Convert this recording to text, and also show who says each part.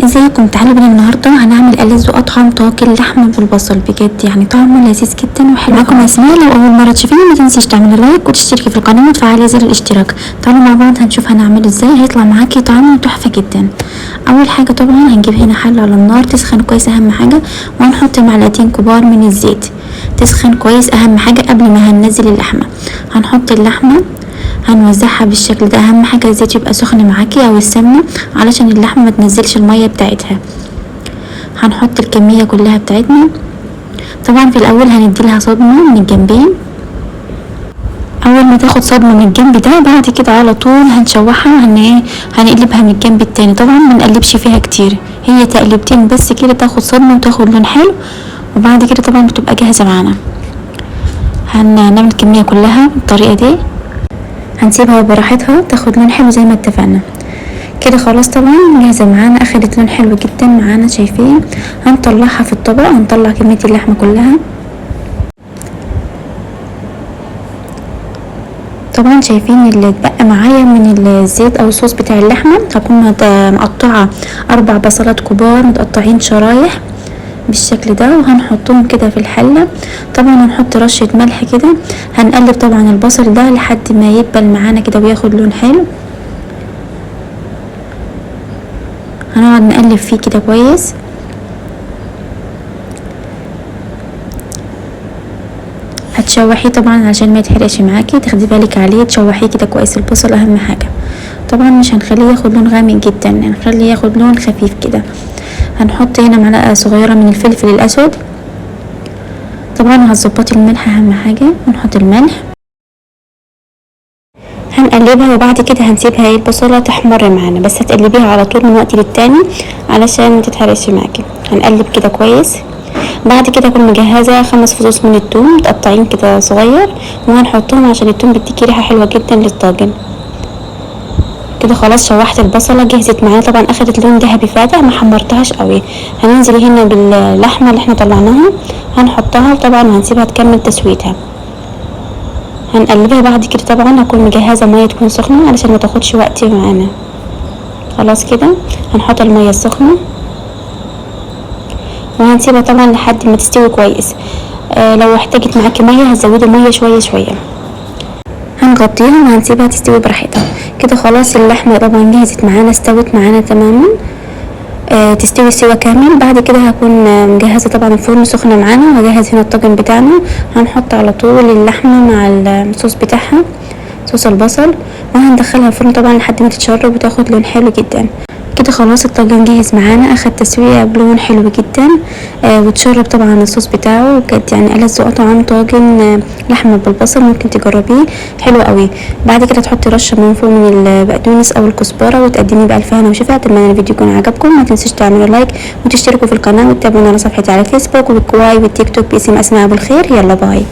Speaker 1: ازيكم؟ تعالوا بينا النهارده هنعمل ألذ واطعم طاجن لحمه بالبصل. بجد يعني طعمه لذيذ جدا وحلو. معاكم اسماء. لو اول مره تشوفيني ما تنسيش تعملي لايك وتشتركي في القناه وتفعلي زر الاشتراك. تعالوا مع بعض هنشوف هنعمله ازاي. هيطلع معاكي طعمه تحفه جدا. اول حاجه طبعا هنجيب هنا حله على النار تسخن كويس اهم حاجه، وهنحط معلقتين كبار من الزيت تسخن كويس اهم حاجه. قبل ما هننزل اللحمه هنحط اللحمه هنوزعها بالشكل ده. اهم حاجه الزيت يبقى سخن معاكي او السمنه علشان اللحمه ما تنزلش الميه بتاعتها. هنحط الكميه كلها بتاعتنا. طبعا في الاول هنديلها صدمه من الجنبين. اول ما تاخد صدمه من الجنب ده بعد كده على طول هنشوحها. هنقلبها من الجنب التاني. طبعا ما نقلبش فيها كتير، هي تقلبتين بس كده تاخد صدمه وتاخد لون حلو، وبعد كده طبعا بتبقى جاهزه معانا. هنعمل الكميه كلها بالطريقه دي، هنسيبها براحتها تاخد لون حلو زي ما اتفقنا كده. خلاص طبعا جاهزه معانا، اخدت لون حلو جدا معانا شايفين. هنطلعها في الطبق، هنطلع كميه اللحمه كلها. طبعا شايفين اللي اتبقى معايا من الزيت او الصوص بتاع اللحمه. هكون مقطعه 4 بصلات كبار متقطعين شرايح بالشكل ده، وهنحطهم كده في الحله. طبعا هنحط رشه ملح كده. هنقلب طبعا البصل ده لحد ما يدبل معانا كده وياخد لون حلو. هنقعد نقلب فيه كده كويس. هتشوحيه طبعا عشان ما يتحرقش معاكي، تاخدي بالك عليه تشوحيه كده كويس. البصل اهم حاجه. طبعا مش هنخليه ياخد لون غامق جدا، هنخليه ياخد لون خفيف كده. هنحط هنا معلقه صغيره من الفلفل الاسود. طبعا هتظبطي الملح اهم حاجه، ونحط الملح. هنقلبها وبعد كده هنسيبها البصله تحمر معانا، بس هتقلبيها على طول من وقت للتاني علشان ما تتحرقش معاكي. هنقلب كده كويس. بعد كده اكون مجهزه 5 فصوص من الثوم متقطعين كده صغير، وهنحطهم عشان الثوم بيديكي ريحه حلوه جدا للطاجن. كده خلاص شوحت البصله جهزت معانا. طبعا اخدت لون ذهبي فاتح، ما حمرتهاش قوي. هننزل هنا باللحمه اللي احنا طلعناها هنحطها، طبعا هنسيبها تكمل تسويتها. هنقلبها بعد كده. طبعا هكون مجهزه ميه تكون سخنه علشان ما تاخدش وقت معانا. خلاص كده هنحط الميه السخنه وهنسيبها طبعا لحد ما تستوي كويس. لو احتاجت معاكي ميه هتزودي ميه شويه شويه. هنغطيها وهنسيبها تستوي براحتها كده. خلاص اللحمه طبعا جهزت معانا، استوت معانا تماما. تستوي سوا كامل. بعد كده هكون مجهزه طبعا الفرن سخنه معانا، وهجهز هنا الطاجن بتاعنا. هنحط على طول اللحمه مع الصوص بتاعها، صوص البصل، وهندخلها الفرن طبعا لحد ما تتشرب وتاخد لون حلو جدا كده. خلاص الطاجن جاهز معانا، اخد تسويه بلون حلو جدا. وتشرب طبعا الصوص بتاعه. بجد يعني ألذ واطعم طاجن لحمه بالبصل، ممكن تجربيه حلو قوي. بعد كده تحطي رشه من فوق من البقدونس او الكزبره وتقدمي بألف هنا وشفا. اتمنى الفيديو يكون عجبكم. ما تنسوش تعملوا لايك وتشتركوا في القناه وتتابعونا على صفحتي على فيسبوك وبالكواي والتيك توك باسم اسماء ابو الخير. يلا باي.